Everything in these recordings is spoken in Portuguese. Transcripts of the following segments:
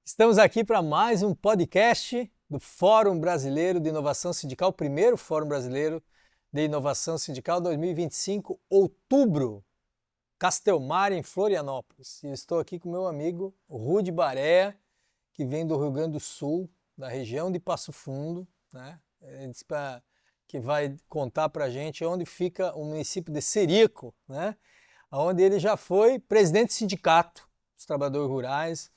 Estamos aqui para mais um podcast do Fórum Brasileiro de Inovação Sindical, o primeiro Fórum Brasileiro de Inovação Sindical 2025, outubro, Castelmar, em Florianópolis. E estou aqui com meu amigo Rudy Barea, que vem do Rio Grande do Sul, da região de Passo Fundo, né? Ele disse que vai contar para a gente onde fica o município de Serico, né? Onde ele já foi presidente de sindicato dos trabalhadores rurais,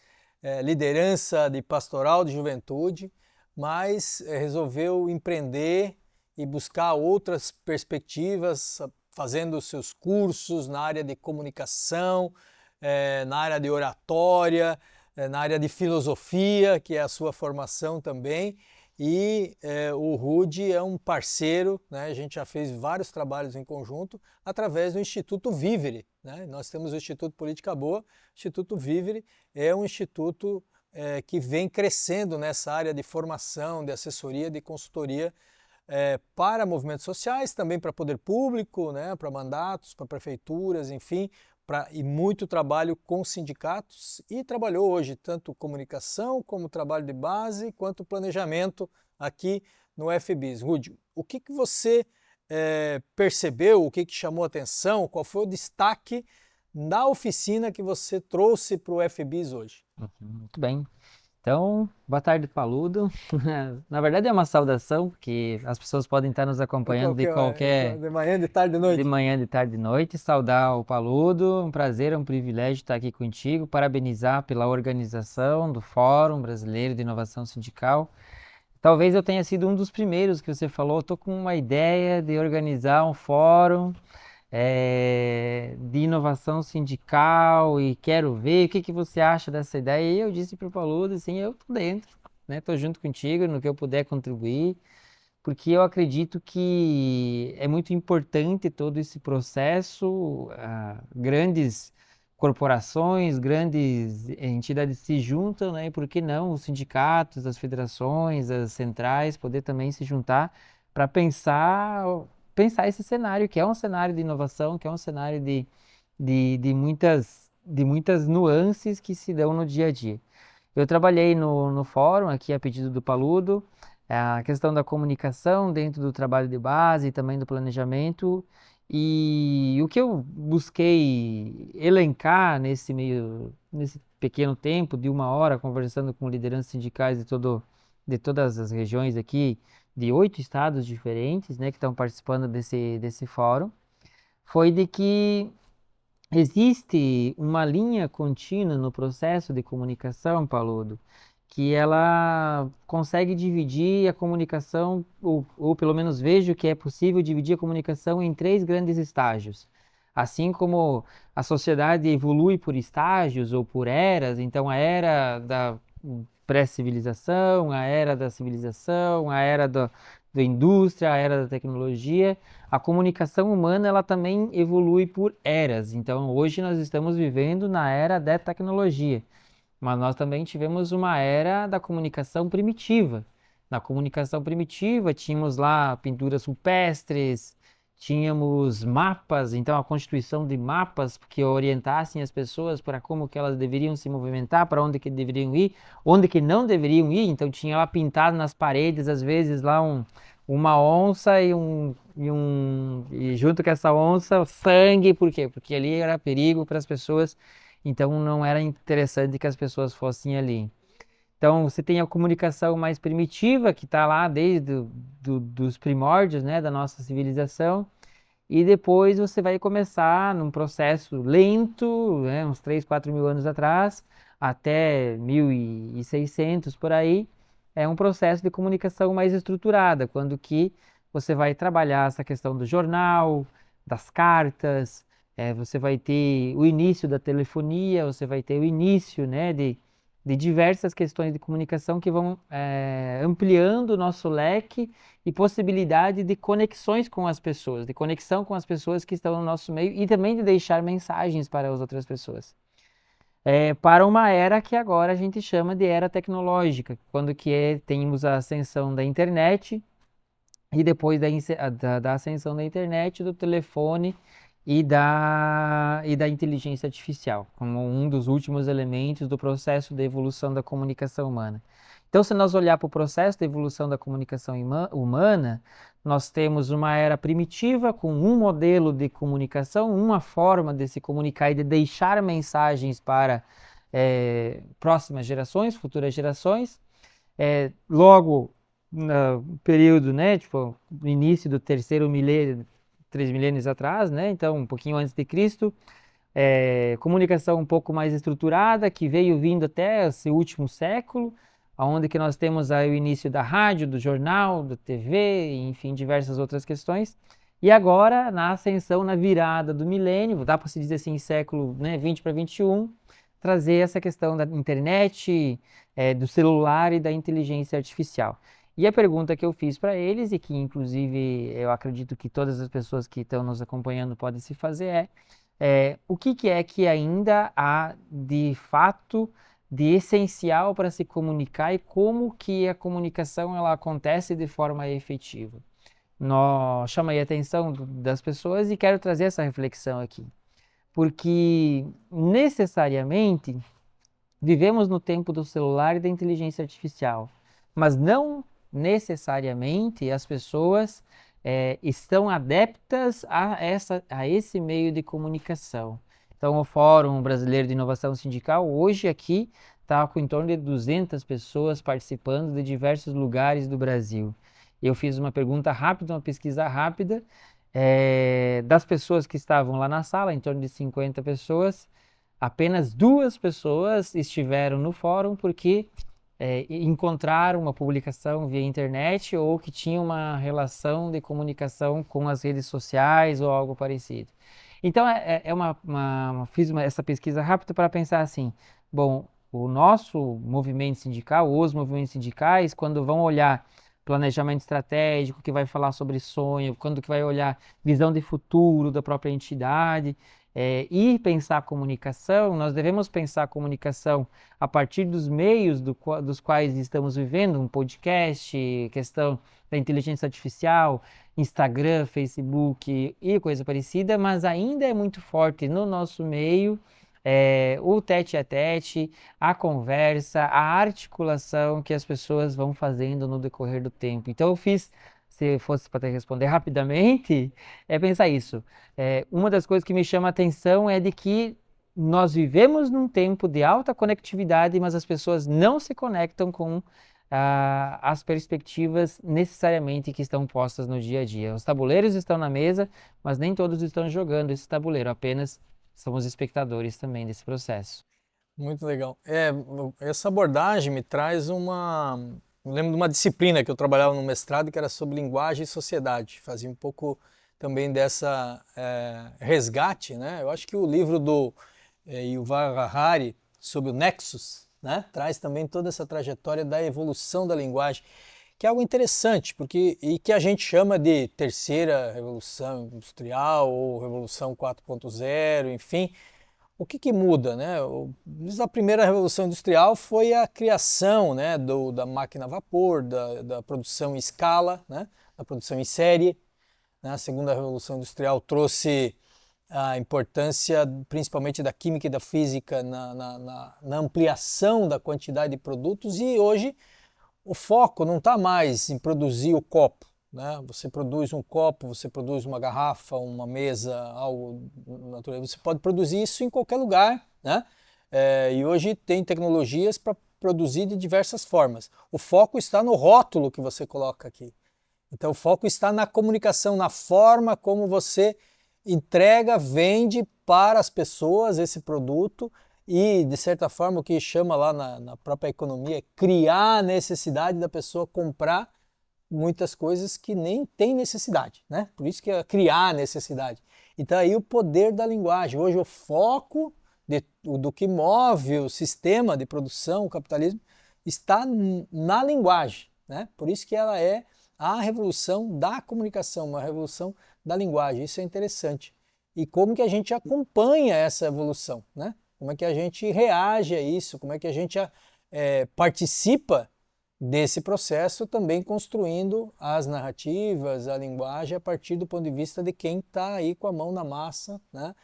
liderança de pastoral de juventude, mas resolveu empreender e buscar outras perspectivas, fazendo seus cursos na área de comunicação, na área de oratória, na área de filosofia, que é a sua formação também. E o Rudy é um parceiro, né? A gente já fez vários trabalhos em conjunto através do Instituto Vivere, né? Nós temos o Instituto Política Boa. O Instituto Vivere é um instituto que vem crescendo nessa área de formação, de assessoria, de consultoria para movimentos sociais, também para poder público, né? Para mandatos, para prefeituras, enfim, e muito trabalho com sindicatos, e trabalhou hoje tanto comunicação como trabalho de base quanto planejamento aqui no FBIS. Rudy, o que você percebeu, o que chamou a atenção, qual foi o destaque na oficina que você trouxe para o FBIS hoje? Muito bem. Então, boa tarde, Paludo. Na verdade é uma saudação, porque as pessoas podem estar nos Por acompanhando de qualquer hora, qualquer, de manhã, de tarde, de de noite. manhã, de tarde, de noite. Saudar o Paludo, um prazer, um privilégio estar aqui contigo. Parabenizar pela organização do Fórum Brasileiro de Inovação Sindical. Talvez eu tenha sido um dos primeiros que você falou. Estou com uma ideia de organizar um fórum de inovação sindical e quero ver o que que você acha dessa ideia. E eu disse para o Paludo, assim, eu tô dentro, né? Tô junto contigo no que eu puder contribuir, porque eu acredito que é muito importante todo esse processo. Grandes corporações, grandes entidades se juntam, né? E por que não os sindicatos, as federações, as centrais poder também se juntar para pensar esse cenário, que é um cenário de inovação, que é um cenário de muitas nuances que se dão no dia a dia. Eu trabalhei no fórum, aqui a pedido do Paludo, a questão da comunicação dentro do trabalho de base e também do planejamento. E o que eu busquei elencar nesse pequeno tempo de uma hora, conversando com lideranças sindicais de todas as regiões aqui, de 8 estados diferentes, né, que estão participando desse fórum, foi de que existe uma linha contínua no processo de comunicação, Paludo, que ela consegue dividir a comunicação, ou pelo menos vejo que é possível dividir a comunicação em 3 grandes estágios. Assim como a sociedade evolui por estágios ou por eras, então a era da pré-civilização, a era da civilização, a era da indústria, a era da tecnologia, a comunicação humana ela também evolui por eras. Então, hoje nós estamos vivendo na era da tecnologia, mas nós também tivemos uma era da comunicação primitiva. Na comunicação primitiva, tínhamos lá pinturas rupestres, tínhamos mapas, então a constituição de mapas que orientassem as pessoas para como que elas deveriam se movimentar, para onde que deveriam ir, onde que não deveriam ir. Então tinha lá pintado nas paredes, às vezes lá uma onça e junto com essa onça, sangue, por quê? Porque ali era perigo para as pessoas, então não era interessante que as pessoas fossem ali. Então você tem a comunicação mais primitiva, que está lá desde dos primórdios, né, da nossa civilização, e depois você vai começar num processo lento, né, uns 3, 4 mil anos atrás, até 1600 por aí, é um processo de comunicação mais estruturada, quando que você vai trabalhar essa questão do jornal, das cartas, você vai ter o início da telefonia, você vai ter o início, né, de diversas questões de comunicação que vão ampliando o nosso leque e possibilidade de conexões com as pessoas, de conexão com as pessoas que estão no nosso meio e também de deixar mensagens para as outras pessoas. Para uma era que agora a gente chama de era tecnológica, quando temos a ascensão da internet e depois da ascensão da internet, do telefone e da inteligência artificial, como um dos últimos elementos do processo de evolução da comunicação humana. Então, se nós olhar para o processo de evolução da comunicação humana, nós temos uma era primitiva com um modelo de comunicação, uma forma de se comunicar e de deixar mensagens para próximas gerações, futuras gerações. Logo, no período, né, tipo, no início do terceiro milênio, 3 milênios atrás, né, então um pouquinho antes de Cristo, comunicação um pouco mais estruturada, que veio vindo até esse último século, onde que nós temos aí o início da rádio, do jornal, da TV, enfim, diversas outras questões. E agora, na ascensão, na virada do milênio, dá para se dizer assim, século, né, 20 para 21, trazer essa questão da internet, do celular e da inteligência artificial. E a pergunta que eu fiz para eles, e que inclusive eu acredito que todas as pessoas que estão nos acompanhando podem se fazer, o que é que ainda há de fato de essencial para se comunicar e como que a comunicação ela acontece de forma efetiva. Chamei a atenção das pessoas e quero trazer essa reflexão aqui, porque necessariamente vivemos no tempo do celular e da inteligência artificial, mas não necessariamente as pessoas estão adeptas a esse meio de comunicação. Então, o Fórum Brasileiro de Inovação Sindical, hoje aqui, está com em torno de 200 pessoas participando de diversos lugares do Brasil. Eu fiz uma pergunta rápida, uma pesquisa rápida, das pessoas que estavam lá na sala, em torno de 50 pessoas, apenas 2 pessoas estiveram no fórum porque encontraram uma publicação via internet ou que tinham uma relação de comunicação com as redes sociais ou algo parecido. Então, fiz essa pesquisa rápida para pensar assim, bom, o nosso movimento sindical, os movimentos sindicais, quando vão olhar planejamento estratégico, que vai falar sobre sonho, quando que vai olhar visão de futuro da própria entidade, e pensar a comunicação, nós devemos pensar a comunicação a partir dos meios dos quais estamos vivendo, um podcast, questão da inteligência artificial, Instagram, Facebook e coisa parecida, mas ainda é muito forte no nosso meio o tete-a-tete, a conversa, a articulação que as pessoas vão fazendo no decorrer do tempo. Então eu fiz, se fosse para responder rapidamente, pensar isso. Uma das coisas que me chama a atenção é de que nós vivemos num tempo de alta conectividade, mas as pessoas não se conectam com as perspectivas necessariamente que estão postas no dia a dia. Os tabuleiros estão na mesa, mas nem todos estão jogando esse tabuleiro, apenas somos espectadores também desse processo. Muito legal. Essa abordagem me traz Eu lembro de uma disciplina que eu trabalhava no mestrado que era sobre linguagem e sociedade. Fazia um pouco também dessa resgate, né? Eu acho que o livro do Yuval Harari sobre o Nexus, né? Traz também toda essa trajetória da evolução da linguagem, que é algo interessante, e que a gente chama de terceira revolução industrial ou revolução 4.0, enfim. O que muda, né? A primeira revolução industrial foi a criação, né, da máquina a vapor, da produção em escala, né, da produção em série. Né? A segunda revolução industrial trouxe a importância principalmente da química e da física na ampliação da quantidade de produtos, e hoje o foco não está mais em produzir o copo. Né? Você produz um copo, você produz uma garrafa, uma mesa, algo natural. Você pode produzir isso em qualquer lugar, né? E hoje tem tecnologias para produzir de diversas formas. O foco está no rótulo que você coloca aqui. Então o foco está na comunicação, na forma como você entrega, vende para as pessoas esse produto e, de certa forma, o que chama lá na própria economia é criar a necessidade da pessoa comprar muitas coisas que nem tem necessidade, né? Por isso que é criar necessidade. Então aí o poder da linguagem. Hoje o foco do que move o sistema de produção, o capitalismo, está na linguagem, né? Por isso que ela é a revolução da comunicação, uma revolução da linguagem. Isso é interessante. E como que a gente acompanha essa evolução, né? Como é que a gente reage a isso, como é que a gente participa desse processo, também construindo as narrativas, a linguagem a partir do ponto de vista de quem está aí com a mão na massa, né?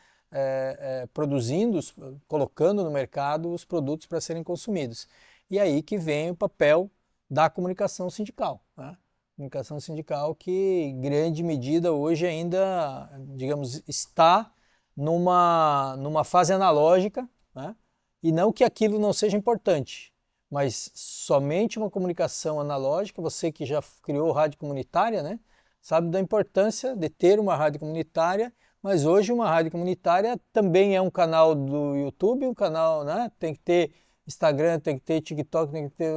Produzindo, colocando no mercado os produtos para serem consumidos. E aí que vem o papel da comunicação sindical, né? Comunicação sindical que, em grande medida, hoje ainda, digamos, está numa fase analógica, né? E não que aquilo não seja importante, mas somente uma comunicação analógica, você que já criou rádio comunitária, né, sabe da importância de ter uma rádio comunitária, mas hoje uma rádio comunitária também é um canal do YouTube, um canal, né, tem que ter Instagram, tem que ter TikTok, tem que ter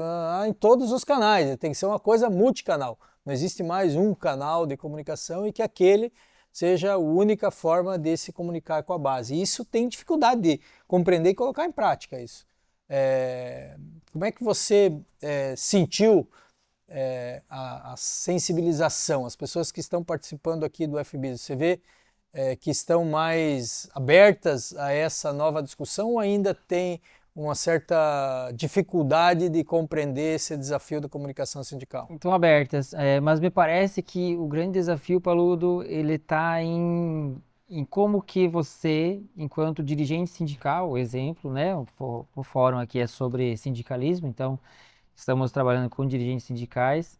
em todos os canais, tem que ser uma coisa multicanal. Não existe mais um canal de comunicação e que aquele seja a única forma de se comunicar com a base. E isso tem dificuldade de compreender e colocar em prática isso. Como é que você sentiu a sensibilização? As pessoas que estão participando aqui do FBIS, você vê que estão mais abertas a essa nova discussão ou ainda tem uma certa dificuldade de compreender esse desafio da comunicação sindical? Estão abertas, mas me parece que o grande desafio, Paludo, ele está em como que você, enquanto dirigente sindical, exemplo, né? O fórum aqui é sobre sindicalismo, então estamos trabalhando com dirigentes sindicais.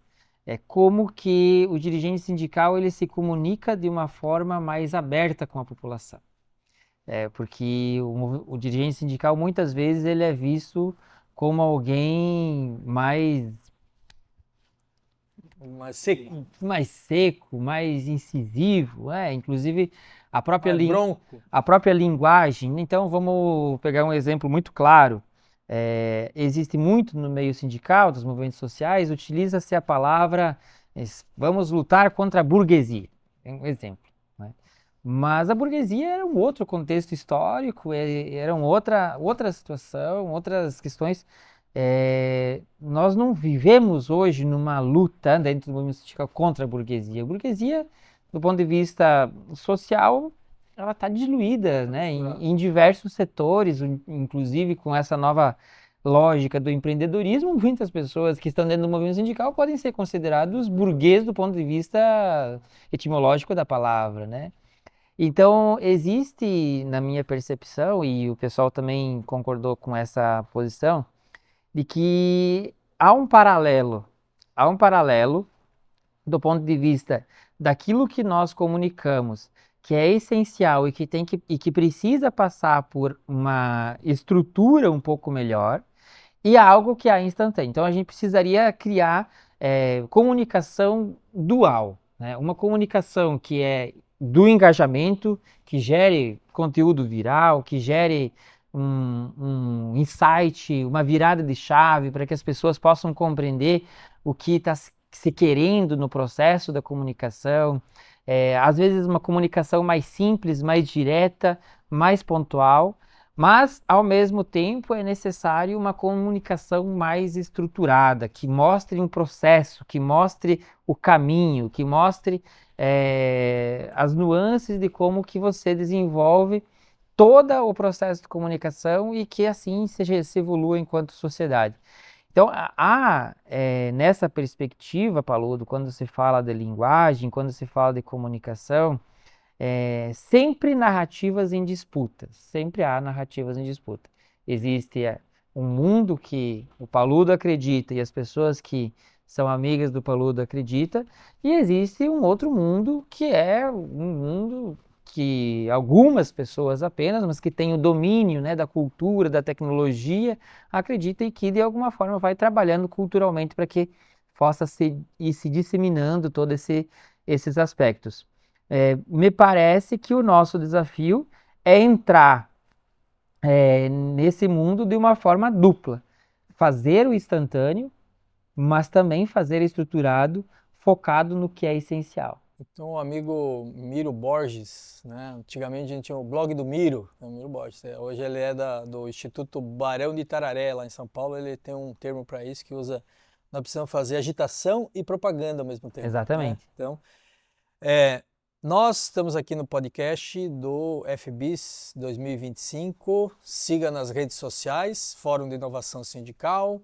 Como que o dirigente sindical ele se comunica de uma forma mais aberta com a população. Porque o dirigente sindical muitas vezes ele é visto como alguém mais seco, mais incisivo, inclusive a própria, Bronco. a própria linguagem. Então vamos pegar um exemplo muito claro. Existe muito no meio sindical, dos movimentos sociais, utiliza-se a palavra vamos lutar contra a burguesia. É um exemplo. Né? Mas a burguesia era um outro contexto histórico, era outra situação, outras questões. Nós não vivemos hoje numa luta dentro do movimento sindical contra a burguesia. A burguesia, do ponto de vista social, ela está diluída, né, em diversos setores, inclusive com essa nova lógica do empreendedorismo, muitas pessoas que estão dentro do movimento sindical podem ser considerados burgueses do ponto de vista etimológico da palavra, né? Então, existe, na minha percepção, e o pessoal também concordou com essa posição, de que há um paralelo do ponto de vista daquilo que nós comunicamos, que é essencial e que precisa passar por uma estrutura um pouco melhor, e algo que é instantâneo. Então, a gente precisaria criar comunicação dual, né? Uma comunicação que é do engajamento, que gere conteúdo viral, que gere um insight, uma virada de chave para que as pessoas possam compreender o que está se querendo no processo da comunicação. Às vezes uma comunicação mais simples, mais direta, mais pontual, mas ao mesmo tempo é necessário uma comunicação mais estruturada, que mostre um processo, que mostre o caminho, que mostre as nuances de como que você desenvolve todo o processo de comunicação e que assim se evolua enquanto sociedade. Então, nessa perspectiva, Paludo, quando se fala de linguagem, quando se fala de comunicação, sempre narrativas em disputa, sempre há narrativas em disputa. Existe um mundo que o Paludo acredita e as pessoas que são amigas do Paludo acreditam, e existe um outro mundo que é um mundo que algumas pessoas apenas, mas que tem o domínio, né, da cultura, da tecnologia, acredita e que de alguma forma vai trabalhando culturalmente para que possa ir se disseminando todos esses aspectos. Me parece que o nosso desafio é entrar nesse mundo de uma forma dupla. Fazer o instantâneo, mas também fazer estruturado, focado no que é essencial. Então, o amigo Miro Borges, né? Antigamente a gente tinha o blog do Miro, o Miro Borges. Hoje ele é do Instituto Barão de Itararé, lá em São Paulo. Ele tem um termo para isso que usa, nós precisamos fazer agitação e propaganda ao mesmo tempo. Exatamente. Né? Então, nós estamos aqui no podcast do FBIS 2025. Siga nas redes sociais, Fórum de Inovação Sindical.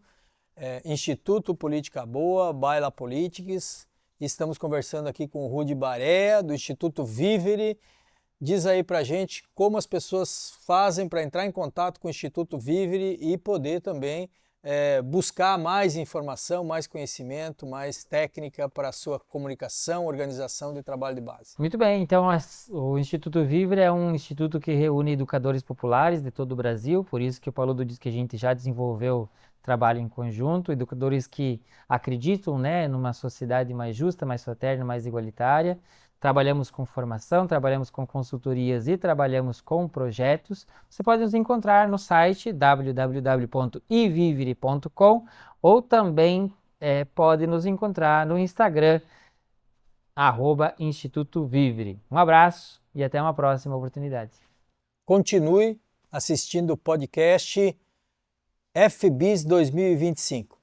Instituto Política Boa, Baila Politics. Estamos conversando aqui com o Rudy Barea, do Instituto Vivere. Diz aí pra gente como as pessoas fazem para entrar em contato com o Instituto Vivere e poder também buscar mais informação, mais conhecimento, mais técnica para a sua comunicação, organização de trabalho de base. Muito bem, então o Instituto Vivere é um instituto que reúne educadores populares de todo o Brasil, por isso que o Paludo diz que a gente já desenvolveu trabalho em conjunto, educadores que acreditam, né, numa sociedade mais justa, mais fraterna, mais igualitária. Trabalhamos com formação, trabalhamos com consultorias e trabalhamos com projetos. Você pode nos encontrar no site www.ivivere.com ou também pode nos encontrar no Instagram, @Instituto Vivere. Um abraço e até uma próxima oportunidade. Continue assistindo o podcast FBIS 2025.